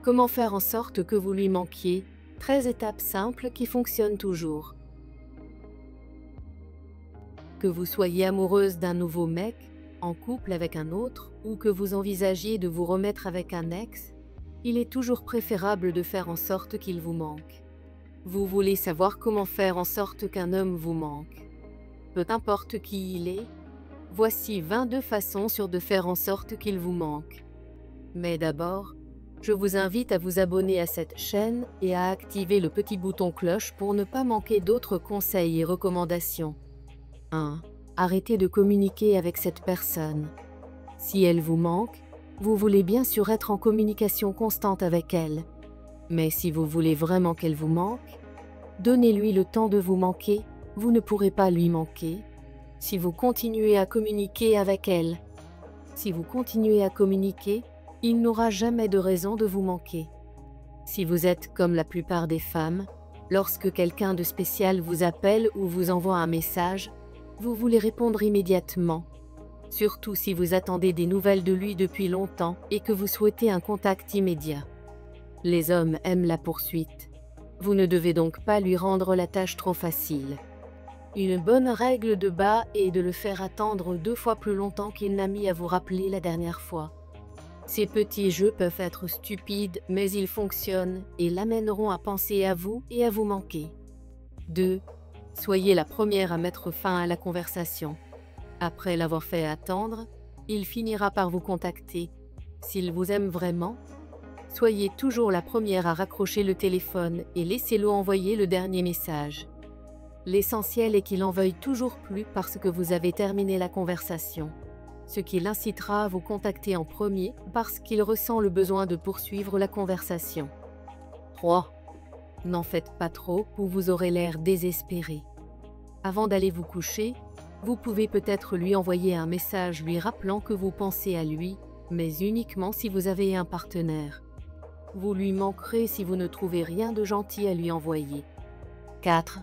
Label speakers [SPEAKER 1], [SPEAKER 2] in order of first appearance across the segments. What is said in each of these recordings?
[SPEAKER 1] Comment faire en sorte que vous lui manquiez? 13 étapes simples qui fonctionnent toujours. Que vous soyez amoureuse d'un nouveau mec, en couple avec un autre, ou que vous envisagiez de vous remettre avec un ex, il est toujours préférable de faire en sorte qu'il vous manque. Vous voulez savoir comment faire en sorte qu'un homme vous manque? Peu importe qui il est, voici 22 façons sûres de faire en sorte qu'il vous manque. Mais d'abord, je vous invite à vous abonner à cette chaîne et à activer le petit bouton cloche pour ne pas manquer d'autres conseils et recommandations. 1. Arrêtez de communiquer avec cette personne. Si elle vous manque, vous voulez bien sûr être en communication constante avec elle. Mais si vous voulez vraiment qu'elle vous manque, donnez-lui le temps de vous manquer, vous ne pourrez pas lui manquer. Si vous continuez à communiquer avec elle, il n'aura jamais de raison de vous manquer. Si vous êtes comme la plupart des femmes, lorsque quelqu'un de spécial vous appelle ou vous envoie un message, vous voulez répondre immédiatement. Surtout si vous attendez des nouvelles de lui depuis longtemps et que vous souhaitez un contact immédiat. Les hommes aiment la poursuite. Vous ne devez donc pas lui rendre la tâche trop facile. Une bonne règle de bas est de le faire attendre 2 fois plus longtemps qu'il n'a mis à vous rappeler la dernière fois. Ces petits jeux peuvent être stupides, mais ils fonctionnent et l'amèneront à penser à vous et à vous manquer. 2. Soyez la première à mettre fin à la conversation. Après l'avoir fait attendre, il finira par vous contacter. S'il vous aime vraiment, soyez toujours la première à raccrocher le téléphone et laissez-le envoyer le dernier message. L'essentiel est qu'il en veuille toujours plus parce que vous avez terminé la conversation, ce qui l'incitera à vous contacter en premier parce qu'il ressent le besoin de poursuivre la conversation. 3. N'en faites pas trop ou vous aurez l'air désespéré. Avant d'aller vous coucher, vous pouvez peut-être lui envoyer un message lui rappelant que vous pensez à lui, mais uniquement si vous avez un partenaire. Vous lui manquerez si vous ne trouvez rien de gentil à lui envoyer. 4.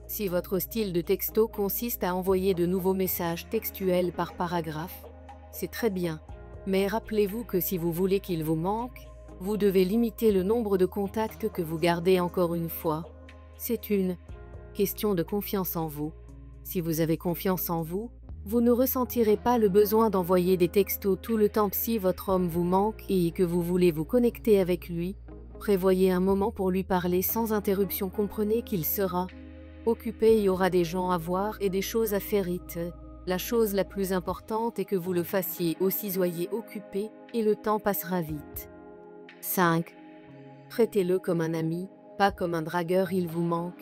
[SPEAKER 1] Si votre style de texto consiste à envoyer de nouveaux messages textuels par paragraphe, c'est très bien, mais rappelez-vous que si vous voulez qu'il vous manque, vous devez limiter le nombre de contacts que vous gardez encore une fois. C'est une question de confiance en vous. Si vous avez confiance en vous, vous ne ressentirez pas le besoin d'envoyer des textos tout le temps. Si votre homme vous manque et que vous voulez vous connecter avec lui, prévoyez un moment pour lui parler sans interruption. Comprenez qu'il sera occupé, il y aura des gens à voir et des choses à faire vite. La chose la plus importante est que vous le fassiez aussi, soyez occupé et le temps passera vite. 5. Traitez-le comme un ami, pas comme un dragueur. Il vous manque.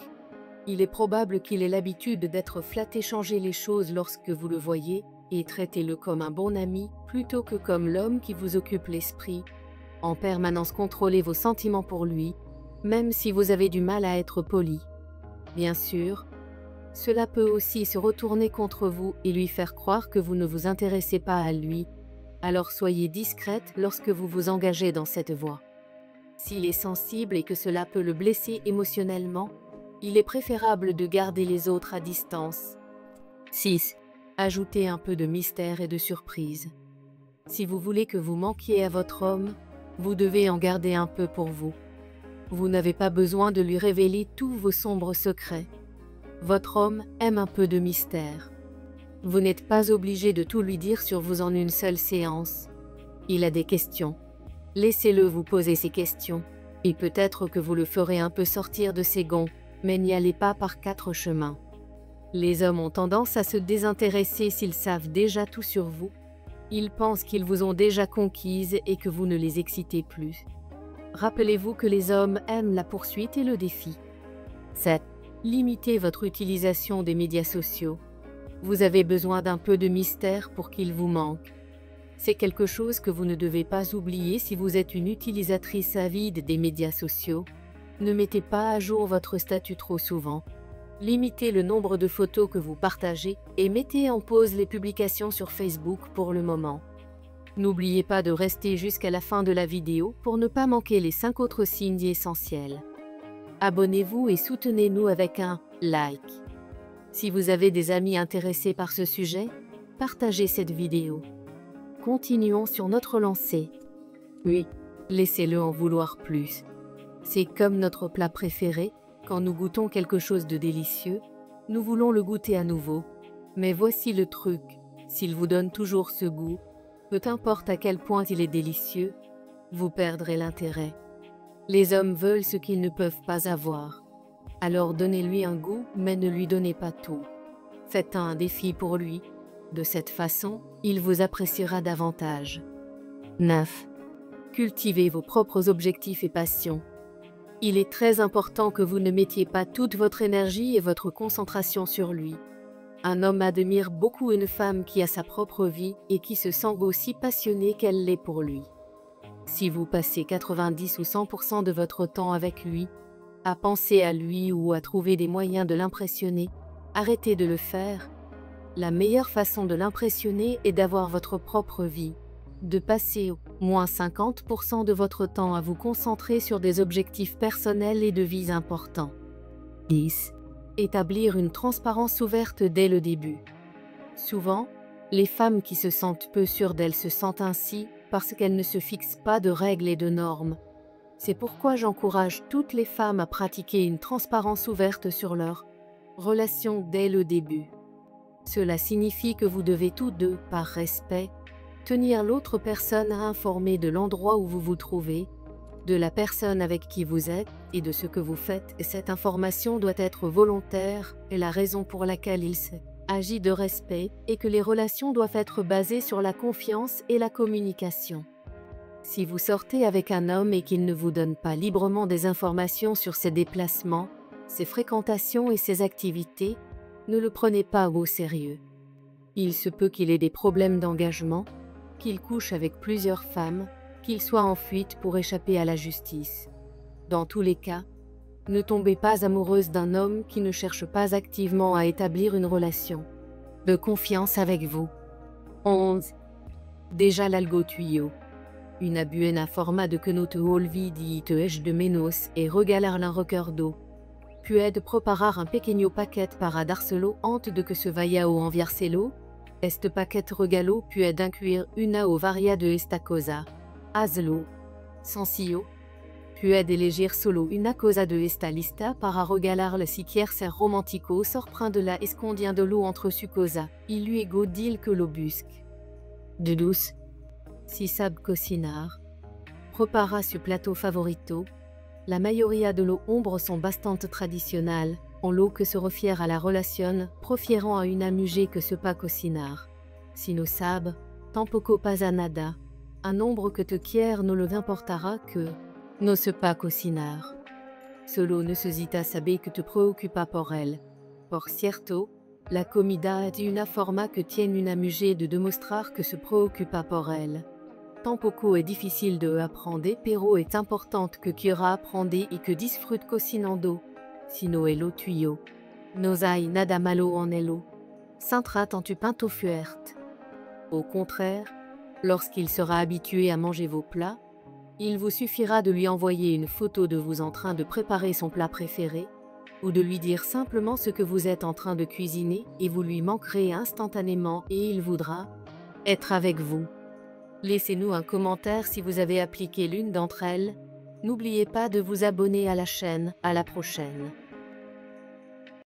[SPEAKER 1] Il est probable qu'il ait l'habitude d'être flatté. Changez les choses lorsque vous le voyez et traitez-le comme un bon ami plutôt que comme l'homme qui vous occupe l'esprit. En permanence, contrôlez vos sentiments pour lui, même si vous avez du mal à être poli. Bien sûr, cela peut aussi se retourner contre vous et lui faire croire que vous ne vous intéressez pas à lui. Alors soyez discrète lorsque vous vous engagez dans cette voie. S'il est sensible et que cela peut le blesser émotionnellement, il est préférable de garder les autres à distance. 6. Ajoutez un peu de mystère et de surprise. Si vous voulez que vous manquiez à votre homme, vous devez en garder un peu pour vous. Vous n'avez pas besoin de lui révéler tous vos sombres secrets. Votre homme aime un peu de mystère. Vous n'êtes pas obligé de tout lui dire sur vous en une seule séance. Il a des questions. Laissez-le vous poser ces questions, et peut-être que vous le ferez un peu sortir de ses gonds, mais n'y allez pas par 4 chemins. Les hommes ont tendance à se désintéresser s'ils savent déjà tout sur vous. Ils pensent qu'ils vous ont déjà conquise et que vous ne les excitez plus. Rappelez-vous que les hommes aiment la poursuite et le défi. 7. Limitez votre utilisation des médias sociaux. Vous avez besoin d'un peu de mystère pour qu'il vous manque. C'est quelque chose que vous ne devez pas oublier si vous êtes une utilisatrice avide des médias sociaux. Ne mettez pas à jour votre statut trop souvent. Limitez le nombre de photos que vous partagez et mettez en pause les publications sur Facebook pour le moment. N'oubliez pas de rester jusqu'à la fin de la vidéo pour ne pas manquer les 5 autres signes essentiels. Abonnez-vous et soutenez-nous avec un like. Si vous avez des amis intéressés par ce sujet, partagez cette vidéo. Continuons sur notre lancée. Oui, Laissez-le en vouloir plus. C'est comme notre plat préféré, quand nous goûtons quelque chose de délicieux, nous voulons le goûter à nouveau. Mais voici le truc, s'il vous donne toujours ce goût, peu importe à quel point il est délicieux, vous perdrez l'intérêt. Les hommes veulent ce qu'ils ne peuvent pas avoir. Alors donnez-lui un goût, mais ne lui donnez pas tout. Faites un défi pour lui. De cette façon, il vous appréciera davantage. 9. Cultivez vos propres objectifs et passions. Il est très important que vous ne mettiez pas toute votre énergie et votre concentration sur lui. Un homme admire beaucoup une femme qui a sa propre vie et qui se sent aussi passionnée qu'elle l'est pour lui. Si vous passez 90 ou 100% de votre temps avec lui, à penser à lui ou à trouver des moyens de l'impressionner, arrêtez de le faire. La meilleure façon de l'impressionner est d'avoir votre propre vie, de passer au moins 50% de votre temps à vous concentrer sur des objectifs personnels et de vie importants. 10. Établir une transparence ouverte dès le début. Souvent, les femmes qui se sentent peu sûres d'elles se sentent ainsi parce qu'elles ne se fixent pas de règles et de normes. C'est pourquoi j'encourage toutes les femmes à pratiquer une transparence ouverte sur leur relation dès le début. Cela signifie que vous devez tous deux, par respect, tenir l'autre personne informée de l'endroit où vous vous trouvez, de la personne avec qui vous êtes et de ce que vous faites, et cette information doit être volontaire et la raison pour laquelle il s'agit de respect et que les relations doivent être basées sur la confiance et la communication. Si vous sortez avec un homme et qu'il ne vous donne pas librement des informations sur ses déplacements, ses fréquentations et ses activités, ne le prenez pas au sérieux. Il se peut qu'il ait des problèmes d'engagement, qu'il couche avec plusieurs femmes, qu'il soit en fuite pour échapper à la justice. Dans tous les cas, ne tombez pas amoureuse d'un homme qui ne cherche pas activement à établir une relation de confiance avec vous. 11. Déjà l'algo tuyau. Una buena forma de que no te olvides de menos et regalar l'un recuerdo. Puede preparar un pequeño paquet para dárselo antes de que se vaya o enviárselo. Este paquet regalo puede incluir una o varia de esta cosa. Hazlo. Sencillo. Puede elegir solo una cosa de esta lista para regalarle si quiere ser romántico sorprendela escondiéndolo entre su cosa y luego dile que lo busque. De douce. Si sabe cocinar, prepara su plato favorito. La mayoría de los hombres sont bastante tradicional, en lo que se refiere a la relación, prefieren a una mujer que sepa cocinar. Si no sabe, tampoco pasa nada. Un hombre que te quiere no le importará que no sepa cocinar. Solo necesita saber que te preocupa por él. Por cierto, la comida es una forma que tiene una mujer de demostrar que se preocupa por él. Tampoco es difícil de aprender, pero es importante que quiera aprender y que disfrute cocinando. Sino el tuyo. No hay nada malo en ello. Centrate en tu pinto fuerte. Au contraire, lorsqu'il sera habitué à manger vos plats, il vous suffira de lui envoyer une photo de vous en train de préparer son plat préféré, ou de lui dire simplement ce que vous êtes en train de cuisiner et vous lui manquerez instantanément et il voudra être avec vous. Laissez-nous un commentaire si vous avez appliqué l'une d'entre elles. N'oubliez pas de vous abonner à la chaîne. À la prochaine.